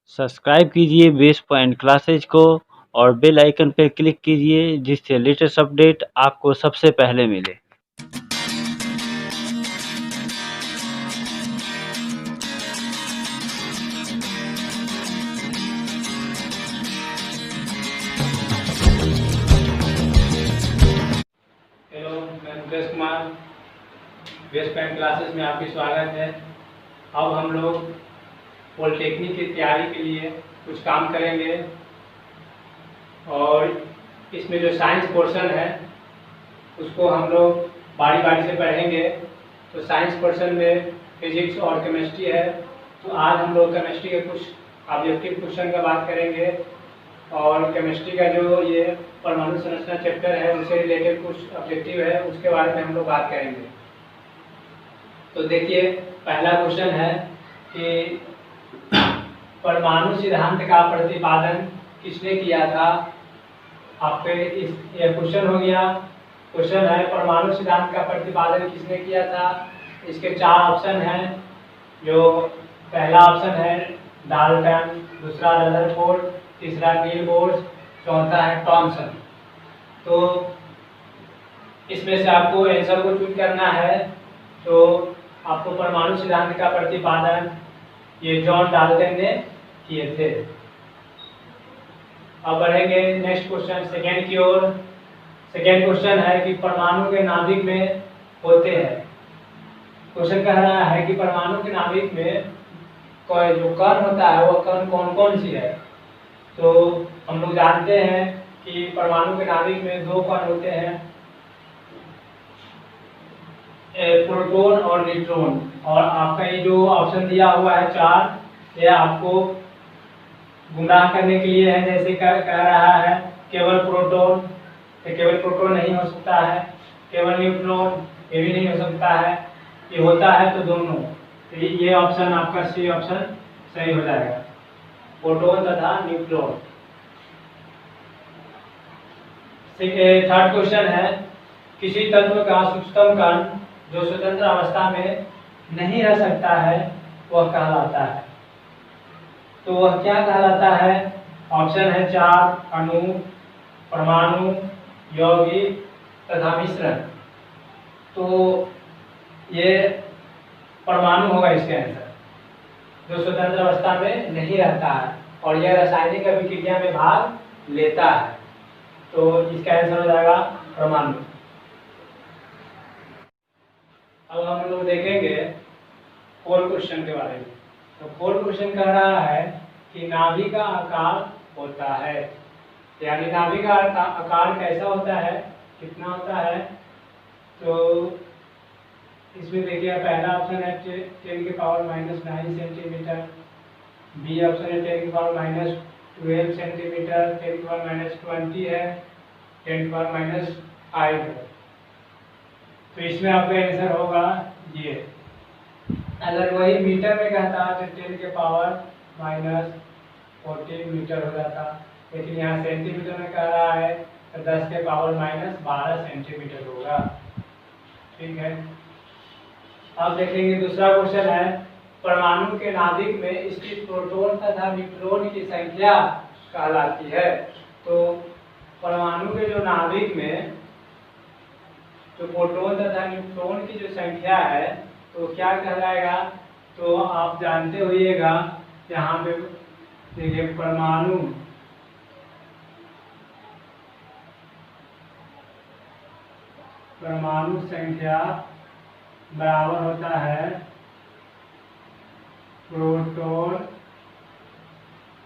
Subscribe कीजिए base point classes को और बेल आइकन पर क्लिक कीजिए जिससे लेटेस्ट अपडेट आपको सबसे पहले मिले। हेलो, मैं Mukesh Kumar. Base point classes में आपकी स्वागत है। अब हम लोग पॉलिटेक्निक की तैयारी के लिए कुछ काम करेंगे और इसमें जो साइंस पोर्शन है उसको हम लोग बारी बारी से पढ़ेंगे। तो साइंस पोर्शन में फिजिक्स और केमिस्ट्री है, तो आज हम लोग केमिस्ट्री के कुछ ऑब्जेक्टिव क्वेश्चन का बात करेंगे और केमिस्ट्री का जो ये परमाणु संरचना चैप्टर है उससे रिलेटेड कुछ ऑब्जेक्टिव है उसके बारे में हम लोग बात करेंगे। तो देखिए, पहला क्वेश्चन है कि परमाणु सिद्धांत का प्रतिपादन किसने किया था। आपके ये क्वेश्चन हो गया। क्वेश्चन है परमाणु सिद्धांत का प्रतिपादन किसने किया था। इसके चार ऑप्शन हैं। जो पहला ऑप्शन है डाल्टन, दूसरा रदरफोर्ड, तीसरा नील बोर्स, चौथा है थॉमसन। तो इसमें से आपको आंसर को चूज करना है। तो आपको परमाणु सिद्धांत का प्रतिपादन ये जॉन डाल्टन ने किए थे। अब बढ़ेंगे नेक्स्ट क्वेश्चन सेकेंड की ओर। सेकेंड क्वेश्चन है कि परमाणु के नाभिक में होते हैं। क्वेश्चन कह रहा है कि परमाणु के नाभिक में कोई जो कण होता है वो कण कौन कौन सी है। तो हम लोग जानते हैं कि परमाणु के नाभिक में दो कण होते हैं, प्रोटॉन और न्यूट्रॉन। और आपका ये जो ऑप्शन दिया हुआ है चार, ये आपको गुमराह करने के लिए है। जैसे कह रहा है केवल प्रोटॉन, तो केवल प्रोटॉन नहीं हो सकता है, केवल न्यूट्रॉन ये भी नहीं हो सकता है, ये होता है तो दोनों। तो ये ऑप्शन आपका सी ऑप्शन सही हो जाएगा, प्रोटॉन तथा न्यूट्रॉन। थर्ड क्वेश्चन है किसी तत्व का सूक्ष्मतम कण जो स्वतंत्र अवस्था में नहीं रह सकता है वह कहलाता है। तो वह क्या कहलाता है। ऑप्शन है चार, अणु, परमाणु, यौगिक तथा मिश्रण। तो ये परमाणु होगा इसके आंसर, जो स्वतंत्र अवस्था में नहीं रहता है और यह रासायनिक अभिक्रिया में भाग लेता है। तो इसका आंसर हो जाएगा परमाणु। अब हम लोग देखेंगे फोर्थ क्वेश्चन के बारे में। तो फोर्थ क्वेश्चन कह रहा है कि नाभि का आकार होता है, यानी नाभि का आकार कैसा होता है, कितना होता है। तो इसमें देखिए पहला ऑप्शन है 10⁻⁹ सेंटीमीटर, बी ऑप्शन है 10⁻12 सेंटीमीटर, 10⁻20 है, 10⁻5 है। तो इसमें आपका आंसर होगा ये। अगर वही मीटर में कहता तो 10⁻14 मीटर हो जाता, लेकिन यहाँ सेंटीमीटर में कह रहा है तो 10⁻12 सेंटीमीटर होगा। ठीक है। अब देखेंगे दूसरा क्वेश्चन है परमाणु के नाभिक में स्थित प्रोटॉन तथा न्यूट्रॉन की संख्या कहलाती है। तो परमाणु के जो नाभिक में तो प्रोटॉन तथा न्यूट्रॉन की जो संख्या है तो क्या कहलाएगा। तो आप जानते होइएगा यहाँ पे देखिए परमाणु संख्या बराबर होता है प्रोटॉन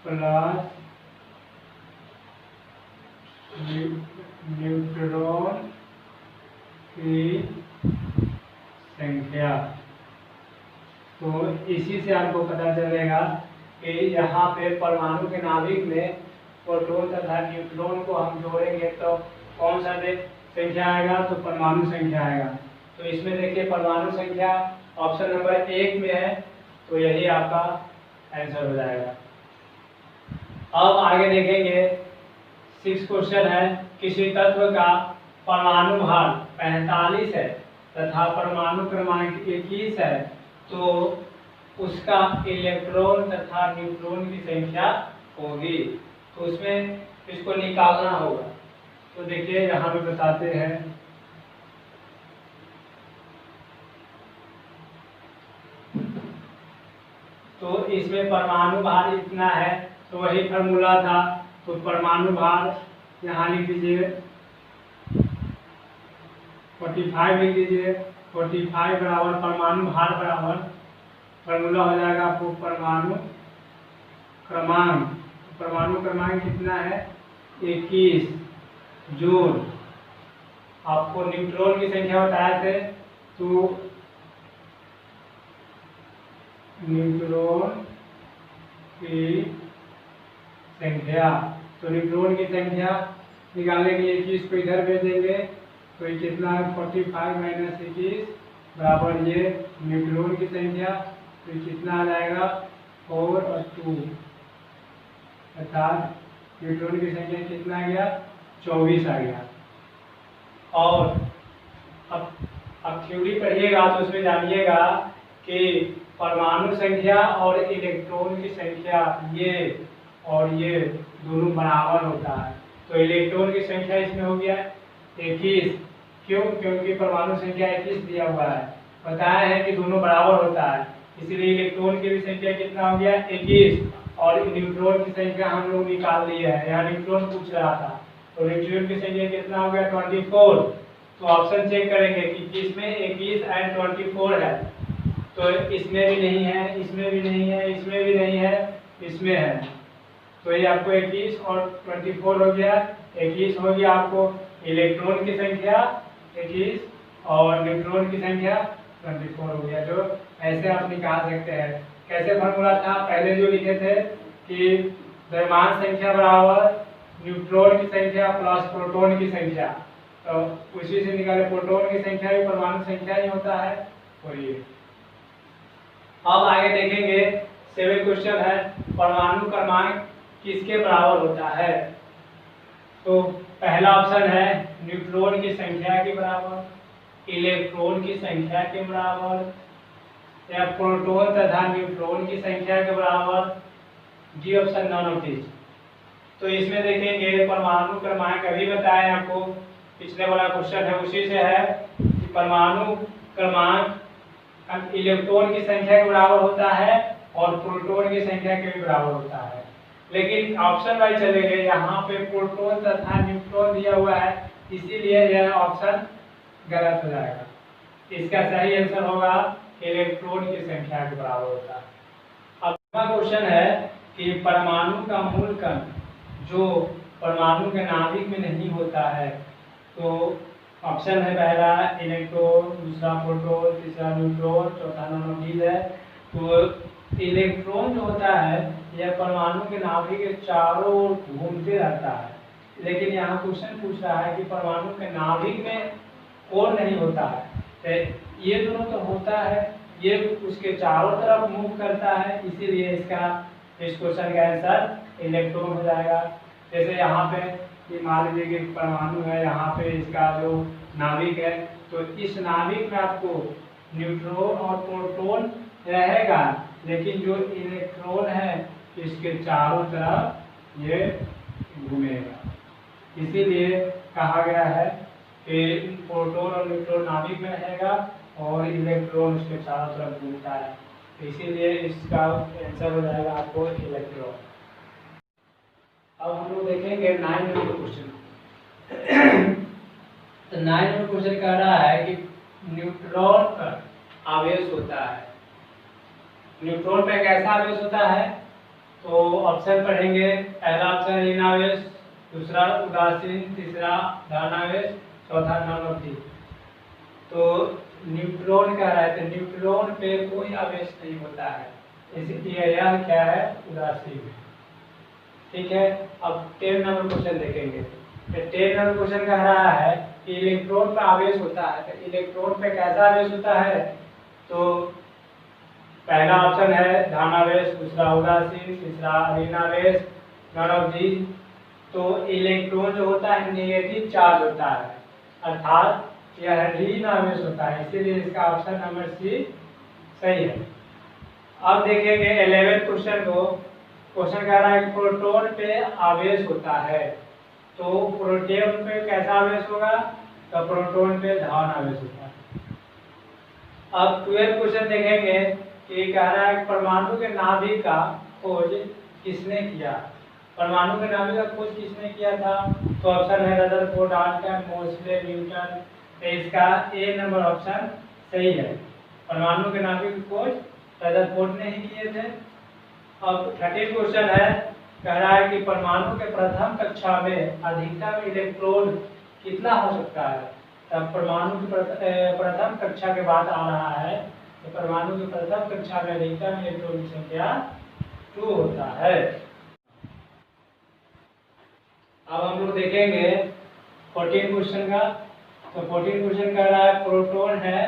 प्लस न्यूट्रॉन की संख्या। तो इसी से आपको पता चलेगा कि यहाँ पे परमाणु के नाभिक में प्रोटॉन तथा न्यूट्रॉन को हम जोड़ेंगे तो कौन सा संख्या आएगा, तो परमाणु संख्या आएगा। तो इसमें देखिए परमाणु संख्या ऑप्शन नंबर 1 में है, तो यही आपका आंसर हो जाएगा। अब आगे देखेंगे 6 क्वेश्चन है किसी तत्व का परमाणु भार 45 है तथा परमाणु क्रमांक 21 है, तो उसका इलेक्ट्रॉन तथा न्यूट्रॉन की संख्या होगी। तो उसमें इसको निकालना होगा। तो देखिए यहाँ पे बताते हैं, तो इसमें परमाणु भार इतना है, तो वही फॉर्मूला था। तो परमाणु भार यहाँ लिख दीजिए 45 लिख दीजिए। 45 बराबर परमाणु भार बराबर फॉर्मूला हो जाएगा आपको परमाणु क्रमांक। परमाणु क्रमांक कितना है 21 जूल। आपको न्यूट्रॉन की संख्या बताए थे, तो न्यूट्रॉन की संख्या, तो न्यूट्रॉन की संख्या निकालने के लिए 21 को इधर भेजेंगे। तो ये कितना है 45 माइनस 21 बराबर ये न्यूट्रॉन की संख्या। तो ये कितना आ जाएगा 4 और 2, अर्थात न्यूट्रॉन की संख्या कितना आ गया 24 आ गया। और अब थ्योरी पढ़िएगा तो उसमें जानिएगा कि परमाणु संख्या और इलेक्ट्रॉन की संख्या ये और ये दोनों बराबर होता है। तो इलेक्ट्रॉन की संख्या इसमें हो गया 21। क्यों? क्योंकि परमाणु संख्या 21 दिया हुआ है, बताया है कि दोनों बराबर होता है, इसलिए इलेक्ट्रॉन की भी संख्या कितना हो गया 21। और न्यूट्रॉन की संख्या हम लोग निकाल लिए है, यहाँ न्यूट्रॉन पूछ रहा था। तो न्यूट्रॉन की संख्या कितना हो गया 24। तो ऑप्शन चेक करेंगे कि किसमें 21 एंड 24 है। तो इसमें भी नहीं है, इसमें भी नहीं है, इसमें भी नहीं है, इसमें है। तो ये आपको 21 और 24 हो गया। 21 हो गया आपको इलेक्ट्रॉन की संख्या 21 और न्यूट्रॉन की संख्या 24 हो गया। जो ऐसे आप निकाल सकते हैं। कैसे फॉर्मूला था पहले जो लिखे थे कि द्रव्यमान संख्या बराबर न्यूट्रॉन की संख्या प्लस प्रोटॉन की संख्या। तो उसी से निकाले, प्रोटॉन की संख्या भी परमाणु संख्या ही होता है। और ये अब आगे देखेंगे 7 क्वेश्चन है, परमाणु क्रमांक किसके बराबर होता है। तो पहला ऑप्शन है न्यूट्रॉन की संख्या के बराबर, इलेक्ट्रॉन की संख्या के बराबर, या प्रोटॉन तथा न्यूट्रॉन की संख्या के बराबर। D option non of this. तो इसमें देखेंगे परमाणु क्रमांक अभी बताया आपको, पिछले वाला क्वेश्चन है उसी से है कि परमाणु क्रमांक इलेक्ट्रॉन की संख्या के बराबर होता है और प्रोटॉन की संख्या के भी बराबर होता है। लेकिन ऑप्शन वाइज चलेंगे, यहाँ पे प्रोटॉन तथा न्यूट्रॉन दिया हुआ है, इसीलिए यह ऑप्शन गलत हो जाएगा। इसका सही आंसर होगा इलेक्ट्रॉन की संख्या के बराबर होता है। अगला क्वेश्चन है कि परमाणु का मूल कण जो परमाणु के नाभिक में नहीं होता है। तो ऑप्शन है पहला इलेक्ट्रॉन, दूसरा प्रोटॉन, तीसरा न्यूट्रॉन, चौथा नॉन है। तो इलेक्ट्रॉन जो होता है यह परमाणु के नाभिक के चारों ओर घूमते रहता है। लेकिन यहाँ क्वेश्चन पूछ रहा है कि परमाणु के नाभिक में कोर नहीं होता है। तो ये दोनों तो होता है, ये उसके चारों तरफ मूव करता है, इसीलिए इस क्वेश्चन का आंसर इलेक्ट्रॉन हो जाएगा। जैसे यहाँ पे मान लीजिए कि परमाणु है, यहाँ पे इसका जो नाभिक है, तो इस नाभिक में आपको न्यूट्रॉन और प्रोटॉन रहेगा, लेकिन जो इलेक्ट्रॉन है इसके चारों तरफ ये घूमेगा। इसीलिए कहा गया है कि प्रोटॉन और न्यूट्रॉन नाभिक में रहेगा और इलेक्ट्रॉन उसके चारों तरफ घूमता है, इसीलिए इसका आंसर हो जाएगा आपको इलेक्ट्रॉन। अब हम लोग देखेंगे 9 नंबर क्वेश्चन। तो 9 नंबर क्वेश्चन कह रहा है कि न्यूट्रॉन पर आवेश होता है। न्यूट्रॉन पे कैसा आवेश होता है? तो ऑप्शन पढ़ेंगे, पहला ऑप्शन ऋण आवेश, दूसरा उदासीन, तीसरा धन आवेश, चौथा नॉन। तो न्यूट्रॉन कह रहा है, तो न्यूट्रॉन पे कोई आवेश नहीं होता है, इसलिए यह क्या है उदासीन है। ठीक है। अब 10 नंबर क्वेश्चन देखेंगे। तो 10 नंबर क्वेश्चन कह रहा है कि इलेक्ट्रॉन पर आवेश होता है। तो इलेक्ट्रॉन पे कैसा आवेश होता है? तो पहला ऑप्शन है धन आवेश, दूसरा उदासीन, तीसरा ऋण आवेश, नॉन ऑफ दीज। तो इलेक्ट्रॉन जो होता है नेगेटिव चार्ज होता है, अर्थात यह ऋण आवेश होता है, इसीलिए इसका ऑप्शन नंबर सी सही है। अब देखेंगे 11th क्वेश्चन को। क्वेश्चन कह रहा है कि प्रोटॉन पे आवेश होता है, तो प्रोटॉन पे कैसा आवेश होगा? तो प्रोटॉन पे धन आवेश होता है। अब 12th क्वेश्चन देखेंगे कि कह रहा है परमाणु के नाभिक का खोज किसने किया? परमाणु के नाभिक का खोज किसने किया था? तो ऑप्शन है रदरफोर्ड, डाल्टन, मोसले, न्यूटन। तो इसका ए नंबर ऑप्शन सही है। परमाणु के नाभिक की खोज रदरफोर्ड ने ही किए थे। अब 13 क्वेश्चन है, कह रहा है कि परमाणु के प्रथम कक्षा में अधिकतम इलेक्ट्रॉन कितना हो सकता है? तब परमाणु की प्रथम कक्षा के बाद आ रहा है, तो परमाणु की प्रथम कक्षा में अधिकतम इलेक्ट्रॉन की संख्या 2 होता है। अब हम लोग देखेंगे 14 क्वेश्चन का। तो 14 क्वेश्चन कह रहा है प्रोटॉन है,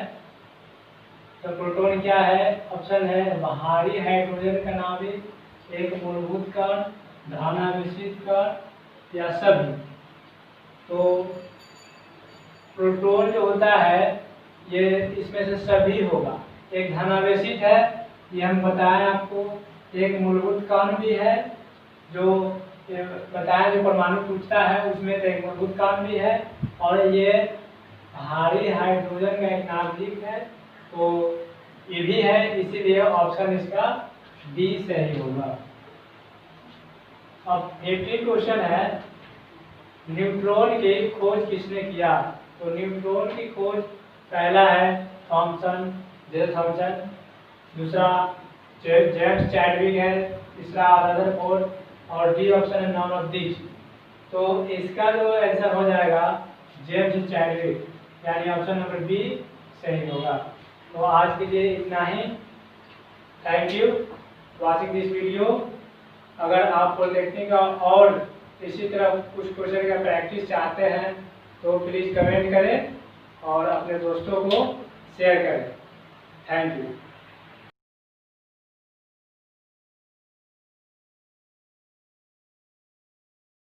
तो प्रोटॉन क्या है? ऑप्शन है बाहरी हाइड्रोजन का नाभिक, एक मूलभूत कण, धनावेशित कण या सभी। तो प्रोटॉन जो होता है ये इसमें से सभी होगा। एक धनावेशित है, ये हम बताएं आपको, एक मूलभूत कण भी है जो बताएं जो परमाणु टूटता है उसमें तो एक मूलभूत कण भी है, और ये भारी हाइड्रोजन का एक नाभिक है, तो ये भी है, इसीलिए ऑप्शन इसका बी सही होगा। अब 18 क्वेश्चन है, न्यूट्रॉन की खोज किसने किया? तो न्यूट्रॉन की खोज पहला है थॉमसन, जे थॉमसन, दूसरा जेम्स चैडविक है, तीसरा रदरफोर्ड, और डी ऑप्शन है नॉन ऑफ दिस। तो इसका जो आंसर हो जाएगा जेम्स चैडविक, यानी ऑप्शन नंबर बी सही होगा। तो आज के लिए इतना ही। Thank you watching this video. अगर आप पॉलिटेक्निक और इसी तरह कुछ क्वेश्चन का प्रैक्टिस चाहते हैं तो प्लीज़ कमेंट करें और अपने दोस्तों को शेयर करें। Thank you.